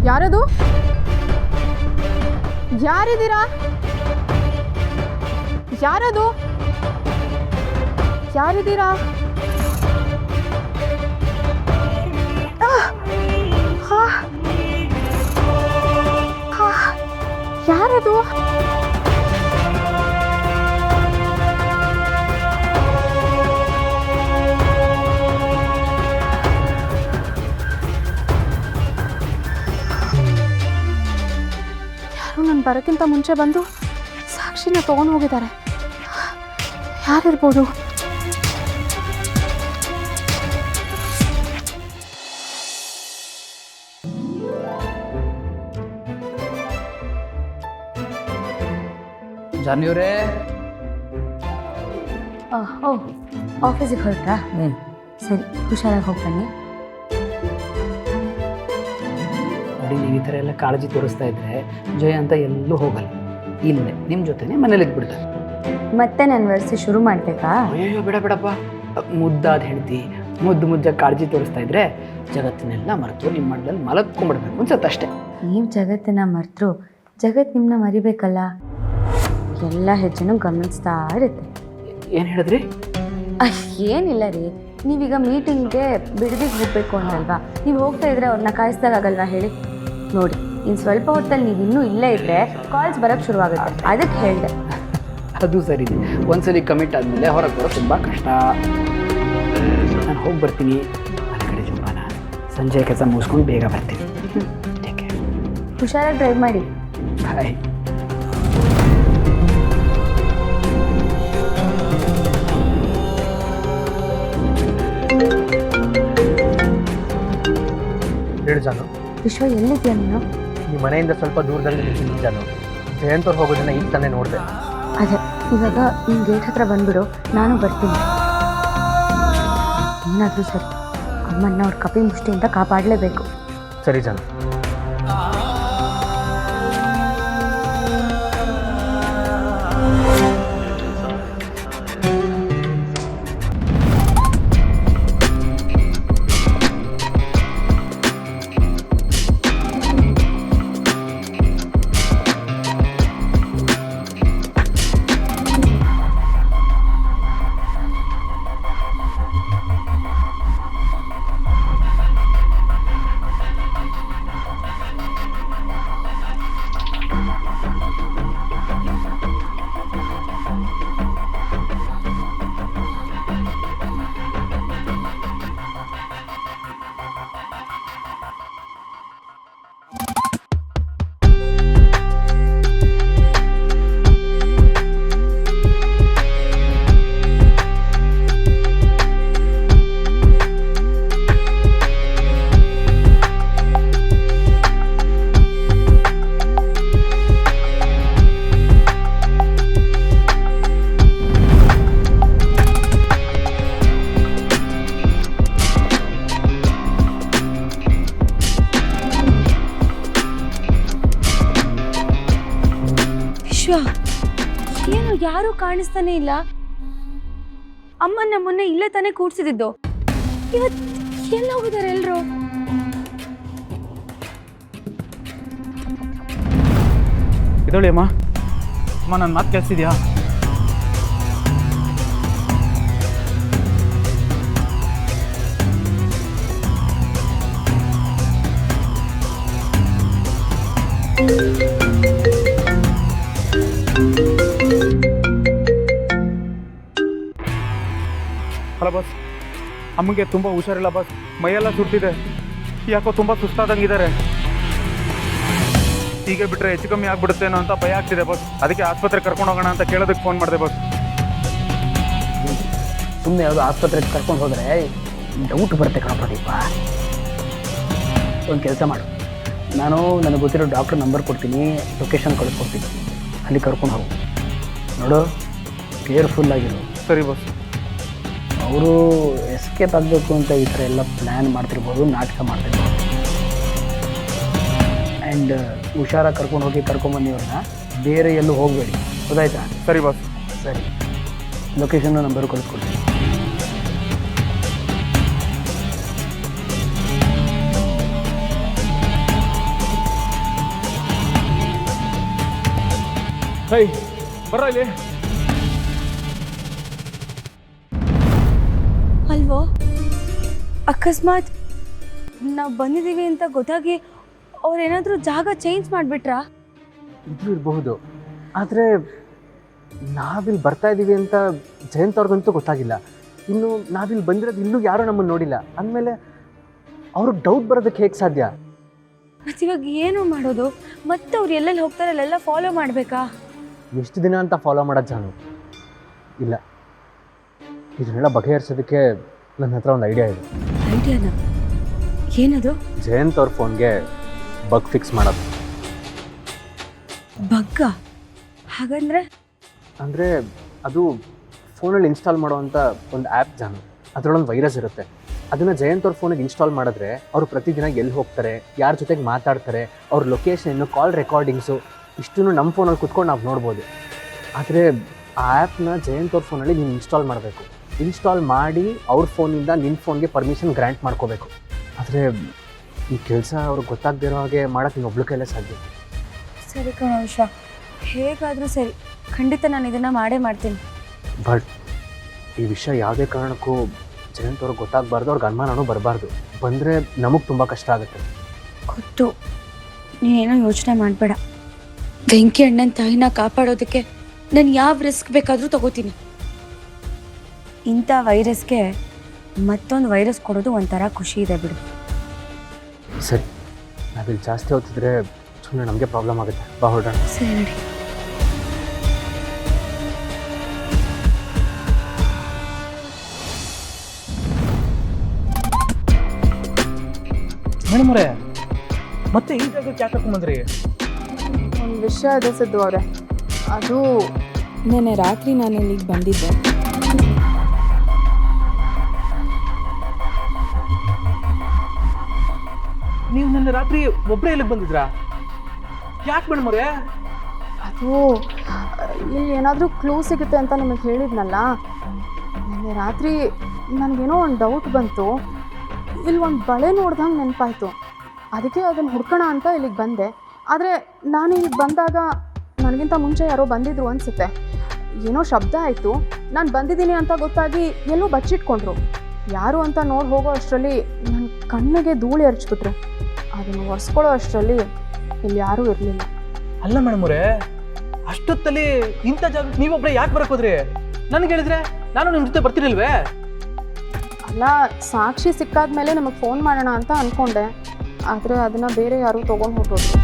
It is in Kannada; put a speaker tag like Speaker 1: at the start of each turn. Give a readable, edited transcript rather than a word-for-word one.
Speaker 1: ಯಾರದು? ಯಾರಿದ್ದೀರಾ? ಯಾರದು? ಯಾರಿದ್ದೀರಾ? ಯಾರದು? ಯಾರು ನಾನು ಬರೋಕ್ಕಿಂತ ಮುಂಚೆ ಬಂದು ಸಾಕ್ಷಿನ ತಗೊಂಡು ಹೋಗಿದ್ದಾರೆ. ಯಾರಿರ್ಬೋದು?
Speaker 2: ಜಾನಿಯವರೇ.
Speaker 3: ಓ ಆಫೀಸಿಗೆ ಹೊರಟ್ರಾ? ಸರಿ, ಹುಷಾರಾಗಿ ಹೋಗಿ ಬನ್ನಿ.
Speaker 2: ನೋಡಿ, ನೀವು ಈ ಥರ ಎಲ್ಲ ಕಾಳಜಿ ತೋರಿಸ್ತಾ ಇದ್ರೆ ಜಯ ಅಂತ ಎಲ್ಲೂ ಹೋಗಲ್ಲ, ಇಲ್ಲೇ ನಿಮ್ಮ ಜೊತೆನೇ ಮನೇಲಿ ಇದ್ಬಿಡ್ತಾರೆ.
Speaker 3: ಮತ್ತೆ ನಾನು ವರ್ಷ ಶುರು ಮಾಡಬೇಕಾ?
Speaker 2: ಅಯ್ಯೋ ಬೇಡ ಬೇಡಪ್ಪ, ಮುದ್ದಾದ ಹೆಂಡತಿ ಮುದ್ದಾಗಿ ಕಾಳಜಿ ತೋರಿಸ್ತಾ ಇದ್ರೆ ಜಗತ್ತಿನೆಲ್ಲ ಮರೆತು ನಿಮ್ಮ ಮಡ್ಲಲ್ಲಿ ಮಲಗ್ಕೊಂಡ್ಬಿಡ್ಬೇಕು ಅನ್ಸತ್ತೆ ಅಷ್ಟೇ.
Speaker 3: ನೀವು ಜಗತ್ತನ್ನ ಮರೆತರು ಜಗತ್ತು ನಿಮ್ಮನ್ನ ಮರಿಬೇಕಲ್ಲ. ಎಲ್ಲ ಹೆಜ್ಜೆನೂ ಗಮನಿಸ್ತಾ ಇರುತ್ತೆ.
Speaker 2: ಏನು ಹೇಳಿದ್ರಿ?
Speaker 3: ಏನಿಲ್ಲ ರೀ, ನೀವೀಗ ಮೀಟಿಂಗ್ಗೆ ಬಿಡದಿಗೆ ಹೋಗಬೇಕು ಅಂತಲ್ವಾ? ನೀವು ಹೋಗ್ತಾ ಇದ್ರೆ ಅವ್ರನ್ನ ಕಾಯಿಸ್ದಾಗಲ್ವಾ ಹೇಳಿ? ನೋಡಿ, ಇನ್ನು ಸ್ವಲ್ಪ ಹೊತ್ತಲ್ಲಿ ನೀವು ಇನ್ನೂ ಇಲ್ಲೇ ಇದ್ದರೆ ಕಾಲ್ಸ್ ಬರೋಕ್ಕೆ ಶುರುವಾಗುತ್ತೆ, ಅದಕ್ಕೆ ಹೇಳಿದೆ.
Speaker 2: ಅದು ಸರಿ, ಒಂದ್ಸಲಿ ಕಮಿಟ್ ಆದಮೇಲೆ ಹೊರಗೆ ಬರೋದು ತುಂಬ ಕಷ್ಟ. ನಾನು ಹೋಗಿ ಬರ್ತೀನಿ ಮನೆ ಕಡೆ ಜೋಪಾನ. ಸಂಜೆ ಕೆಲಸ ಮುಗಿಸ್ಕೊಂಡು ಬೇಗ ಬರ್ತೀನಿ.
Speaker 3: ಹುಷಾರಾಗಿ ಡ್ರೈವ್ ಮಾಡಿ.
Speaker 2: ಬಾಯ್.
Speaker 4: ಹೇಳು ಜಾನು.
Speaker 3: ವಿಶ್ವ, ಎಲ್ಲಿದ್ಯಾ ನೀನು?
Speaker 4: ಈ ಮನೆಯಿಂದ ಸ್ವಲ್ಪ ದೂರದಲ್ಲಿ ನಿಂತಿದ್ದೀನಿ ಜಾನು. ಜಯಂತವ್ರು ಹೋಗೋದನ್ನ ಈಗ ತಾನೇ ನೋಡಿದೆ.
Speaker 3: ಅದೇ, ಇವಾಗ ನಿಮ್ಮ ಗೇಟ್ ಹತ್ರ ಬಂದ್ಬಿಡು, ನಾನು ಬರ್ತೀನಿ. ಏನಾದರೂ ಸರಿ, ಅಮ್ಮನ್ನ ಅವ್ರ ಕಪಿ ಮುಷ್ಟಿಯಿಂದ ಕಾಪಾಡಲೇಬೇಕು.
Speaker 4: ಸರಿ ಜಾನು.
Speaker 3: ಏನು ಯಾರೂ ಕಾಣಿಸ್ತಾನೆ ಇಲ್ಲ. ಅಮ್ಮನ ಮೊನ್ನೆ ಇಲ್ಲೇ ತಾನೇ ಕೂಡ್ಸಿದ್ದು. ಇವತ್ತು ಎಲ್ಲ ಹೋಗಿದ್ದಾರೆ ಎಲ್ರು?
Speaker 5: ಇದೊಳಿ ಅಮ್ಮ. ಅಮ್ಮ, ನನ್ನ ಮಾತು ಕೇಳಿಸಿದ್ಯಾ? ಹಲೋ ಬಸ್, ಅಮ್ಮಗೆ ತುಂಬ ಹುಷಾರಿಲ್ಲ ಬಸ್. ಮೈಯೆಲ್ಲ ಸುಡ್ತಿದೆ, ಯಾಕೋ ತುಂಬ ಸುಸ್ತಾದಂಗಿದ್ದಾರೆ. ಹೀಗೆ ಬಿಟ್ಟರೆ ಹೆಚ್ಚು ಕಮ್ಮಿ ಆಗ್ಬಿಡುತ್ತೇನೋ ಅಂತ ಭಯ ಆಗ್ತಿದೆ ಬಸ್. ಅದಕ್ಕೆ ಆಸ್ಪತ್ರೆಗೆ ಕರ್ಕೊಂಡು ಹೋಗೋಣ ಅಂತ ಕೇಳೋದಕ್ಕೆ ಫೋನ್ ಮಾಡಿದೆ ಬಸ್.
Speaker 2: ಸುಮ್ಮನೆ ಯಾವುದೋ ಆಸ್ಪತ್ರೆಗೆ ಕರ್ಕೊಂಡು ಹೋದರೆ ಡೌಟ್ ಬರುತ್ತೆ ಕಣಪ್ಪ ದೀಪ. ಒಂದು ಕೆಲಸ ಮಾಡು, ನಾನು ನನಗೆ ಗೊತ್ತಿರೋ ಡಾಕ್ಟ್ರ್ ನಂಬರ್ ಕೊಡ್ತೀನಿ, ಲೊಕೇಶನ್ ಕಳಿಸ್ಕೊಡ್ತೀನಿ, ಅಲ್ಲಿ ಕರ್ಕೊಂಡು ಹೋಗು. ನೋಡು, ಕೇರ್ಫುಲ್ಲಾಗಿರು.
Speaker 5: ಸರಿ ಬಸ್.
Speaker 2: ಅವರು ಎಸ್ಕೇಪ್ ಆಗಬೇಕು ಅಂತ ಈ ಥರ ಎಲ್ಲ ಪ್ಲ್ಯಾನ್ ಮಾಡ್ತಿರ್ಬೋದು, ನಾಟಕ ಮಾಡ್ತಿರ್ಬೋದು. ಆ್ಯಂಡ್ ಹುಷಾರಾಗಿ ಕರ್ಕೊಂಡು ಹೋಗಿ ಕರ್ಕೊಂಬನ್ನಿ ಅವ್ರನ್ನ. ಬೇರೆ ಎಲ್ಲೂ ಹೋಗಬೇಡಿ, ಗೊತ್ತಾಯ್ತಾ?
Speaker 5: ಸರಿ ಬಸ್.
Speaker 2: ಸರಿ, ಲೊಕೇಶನ್ನು ನಂಬರು ಕಳಿಸ್ಕೊಡ್ತೀನಿ.
Speaker 5: ಹೈ ಬರೋ ಇಲ್ಲಿ.
Speaker 3: ಅಲ್ವೋ ಅಕಸ್ಮಾತ್ ನಾವು ಬಂದಿದ್ದೀವಿ ಅಂತ ಗೊತ್ತಾಗಿ ಅವ್ರೇನಾದರೂ ಜಾಗ ಚೇಂಜ್ ಮಾಡಿಬಿಟ್ರಾ?
Speaker 4: ಇದು ಇರಬಹುದು. ಆದರೆ ನಾವಿಲ್ಲಿ ಬರ್ತಾ ಇದ್ದೀವಿ ಅಂತ ಜಯಂತ್ ಅವ್ರಿಗಂತೂ ಗೊತ್ತಾಗಿಲ್ಲ. ಇನ್ನು ನಾವಿಲ್ಲಿ ಬಂದಿರೋದು ಇನ್ನೂ ಯಾರೂ ನಮ್ಮನ್ನು ನೋಡಿಲ್ಲ ಅಂದಮೇಲೆ ಅವ್ರಿಗೆ ಡೌಟ್ ಬರೋದಕ್ಕೆ ಹೇಗೆ ಸಾಧ್ಯ?
Speaker 3: ಮತ್ತಿವಾಗ ಏನು ಮಾಡೋದು? ಮತ್ತೆ ಅವ್ರು ಎಲ್ಲೆಲ್ಲಿ ಹೋಗ್ತಾರೆ ಅಲ್ಲೆಲ್ಲ ಫಾಲೋ ಮಾಡಬೇಕಾ?
Speaker 4: ಎಷ್ಟು ದಿನ ಅಂತ ಫಾಲೋ ಮಾಡೋದು ಜಾನು? ಇಲ್ಲ, ಇದನ್ನೆಲ್ಲ ಬಗೆಹರಿಸೋದಕ್ಕೆ ನನ್ನ ಹತ್ರ ಒಂದು ಐಡಿಯಾ ಇದೆ.
Speaker 3: ಐಡಿಯಾನ? ಏನದು?
Speaker 4: ಜಯಂತ್ ಅವ್ರ ಫೋನ್ಗೆ ಬಗ್ ಫಿಕ್ಸ್ ಮಾಡೋದು.
Speaker 3: ಬಗ್ಗ? ಹಾಗಂದ್ರೆ?
Speaker 4: ಅಂದರೆ ಅದು ಫೋನಲ್ಲಿ ಇನ್ಸ್ಟಾಲ್ ಮಾಡುವಂಥ ಒಂದು ಆ್ಯಪ್ ಜಾನು. ಅದರೊಳೊಂದು ವೈರಸ್ ಇರುತ್ತೆ. ಅದನ್ನು ಜಯಂತ್ ಅವ್ರ ಫೋನಿಗೆ ಇನ್ಸ್ಟಾಲ್ ಮಾಡಿದ್ರೆ ಅವರು ಪ್ರತಿದಿನ ಎಲ್ಲಿ ಹೋಗ್ತಾರೆ, ಯಾರ ಜೊತೆಗೆ ಮಾತಾಡ್ತಾರೆ, ಅವ್ರ ಲೊಕೇಶನ್ನು, ಕಾಲ್ ರೆಕಾರ್ಡಿಂಗ್ಸು ಇಷ್ಟನ್ನು ನಮ್ಮ ಫೋನಲ್ಲಿ ಕುತ್ಕೊಂಡು ನಾವು ನೋಡ್ಬೋದು. ಆದರೆ ಆ ಆ್ಯಪ್ನ ಜಯಂತ್ ಅವ್ರ ಫೋನಲ್ಲಿ ನೀನು ಇನ್ಸ್ಟಾಲ್ ಮಾಡಬೇಕು. ಇನ್ಸ್ಟಾಲ್ ಮಾಡಿ ಅವ್ರ ಫೋನಿಂದ ನಿನ್ನ ಫೋನ್ಗೆ ಪರ್ಮಿಷನ್ ಗ್ರ್ಯಾಂಟ್ ಮಾಡ್ಕೋಬೇಕು. ಆದರೆ ಈ ಕೆಲಸ ಅವ್ರಿಗೆ ಗೊತ್ತಾಗದೇ ಇರೋ ಹಾಗೆ ಮಾಡೋಕ್ಕೆ ನೀನು ಒಬ್ಳ ಕೈಲೇ ಸಾಧ್ಯ.
Speaker 3: ಸರಿ ಕಣೇಶ, ಹೇಗಾದರೂ ಸರಿ, ಖಂಡಿತ ನಾನು ಇದನ್ನು ಮಾಡೇ ಮಾಡ್ತೀನಿ.
Speaker 4: ಬಟ್ ಈ ವಿಷಯ ಯಾವುದೇ ಕಾರಣಕ್ಕೂ ಜಯಂತ್ ಅವ್ರಿಗೆ ಗೊತ್ತಾಗಬಾರ್ದು, ಅವ್ರಿಗೆ ಅನುಮಾನನೂ ಬರಬಾರ್ದು. ಬಂದರೆ ನಮಗೆ ತುಂಬ ಕಷ್ಟ ಆಗುತ್ತೆ.
Speaker 3: ಗೊತ್ತು, ನೀನೇನೋ ಯೋಚನೆ ಮಾಡಬೇಡ. ಬೆಂಕಿ ಅಣ್ಣನ ತಾಯಿನ ಕಾಪಾಡೋದಕ್ಕೆ ನಾನು ಯಾವ ರಿಸ್ಕ್ ಬೇಕಾದರೂ ತಗೋತೀನಿ. ಇಂಥ ವೈರಸ್ಗೆ ಮತ್ತೊಂದು ವೈರಸ್ ಕೊಡೋದು ಒಂಥರ ಖುಷಿ ಇದೆ ಬಿಡು.
Speaker 4: ಸರಿ, ನಾವಿಲ್ಲಿ ಜಾಸ್ತಿ ಹೊತ್ತಿದ್ರೆ ಸುಮ್ಮನೆ ನಮಗೆ ಪ್ರಾಬ್ಲಮ್ ಆಗುತ್ತೆ. ಬಾ ಹೊರಡೋಣ.
Speaker 3: ಸರಿ ನಡಿ.
Speaker 5: ಮೇಡಮ್ ಅವರೇ, ಮತ್ತೆ ಈ ಜಾಗಕ್ಕೆ ಯಾಕೆ ಕರ್ಕೊಂಬಂದ್ರಿ?
Speaker 1: ಒಂದು ವಿಷಯ ಇದೆ ಸಿದ್ದು ಅವರೇ. ಅದು ನೆನ್ನೆ ರಾತ್ರಿ ನಾನು ಇಲ್ಲಿಗೆ ಬಂದಿದ್ದೆ.
Speaker 5: ನೀವು ನಿನ್ನೆ ರಾತ್ರಿ ಒಬ್ಬರೇ ಇಲ್ಲಿಗೆ ಬಂದಿದ್ರಾ? ಯಾಕೆ ಮೇಡಮ್ ಅವರೇ?
Speaker 1: ಅದು ಇಲ್ಲಿ ಏನಾದರೂ ಕ್ಲೂ ಸಿಗುತ್ತೆ ಅಂತ ನಿಮಗೆ ಹೇಳಿದ್ನಲ್ಲ, ನೆನ್ನೆ ರಾತ್ರಿ ನನಗೇನೋ ಒಂದು ಡೌಟ್ ಬಂತು. ಇಲ್ಲಿ ಒಂದು ಬಳೆ ನೋಡ್ದಂಗೆ ನೆನಪಾಯಿತು. ಅದಕ್ಕೆ ಅದನ್ನು ಹುಡ್ಕೋಣ ಅಂತ ಇಲ್ಲಿಗೆ ಬಂದೆ. ಆದರೆ ನಾನು ಇಲ್ಲಿಗೆ ಬಂದಾಗ ನನಗಿಂತ ಮುಂಚೆ ಯಾರೋ ಬಂದಿದ್ರು ಅನಿಸುತ್ತೆ. ಏನೋ ಶಬ್ದ ಆಯಿತು. ನಾನು ಬಂದಿದ್ದೀನಿ ಅಂತ ಗೊತ್ತಾಗಿ ಎಲ್ಲೋ ಬಚ್ಚಿಟ್ಕೊಂಡ್ರು. ಯಾರು ಅಂತ ನೋಡಿ ಹೋಗೋ ಅಷ್ಟರಲ್ಲಿ ನನ್ನ ಕಣ್ಣಿಗೆ ಧೂಳು ಎರಚ್ಬಿಟ್ರು. ಅದನ್ನು ಒರೆಸ್ಕೊಳ್ಳೋ ಅಷ್ಟರಲ್ಲಿ ಇಲ್ಲಿ ಯಾರೂ ಇರಲಿಲ್ಲ.
Speaker 6: ಅಲ್ಲ ಮೇಡಮ್ ಅವರೇ, ಅಷ್ಟೊತ್ತಲ್ಲಿ ಇಂಥ ಜಾಗಕ್ಕೆ ನೀವೊಬ್ಬರೇ ಯಾಕೆ ಬರಕ್ಕೆ ಹೋದ್ರಿ? ನನಗೆ ಹೇಳಿದ್ರೆ ನಾನು ನಿಮ್ಮ ಜೊತೆ ಬರ್ತಿರಲ್ವೇ?
Speaker 1: ಅಲ್ಲ, ಸಾಕ್ಷಿ ಸಿಕ್ಕಾದ್ಮೇಲೆ ನಮಗೆ ಫೋನ್ ಮಾಡೋಣ ಅಂತ ಅಂದ್ಕೊಂಡೆ. ಆದರೆ ಅದನ್ನು ಬೇರೆ ಯಾರೂ ತೊಗೊಂಡು ಹೊರಟೋದ್ರು.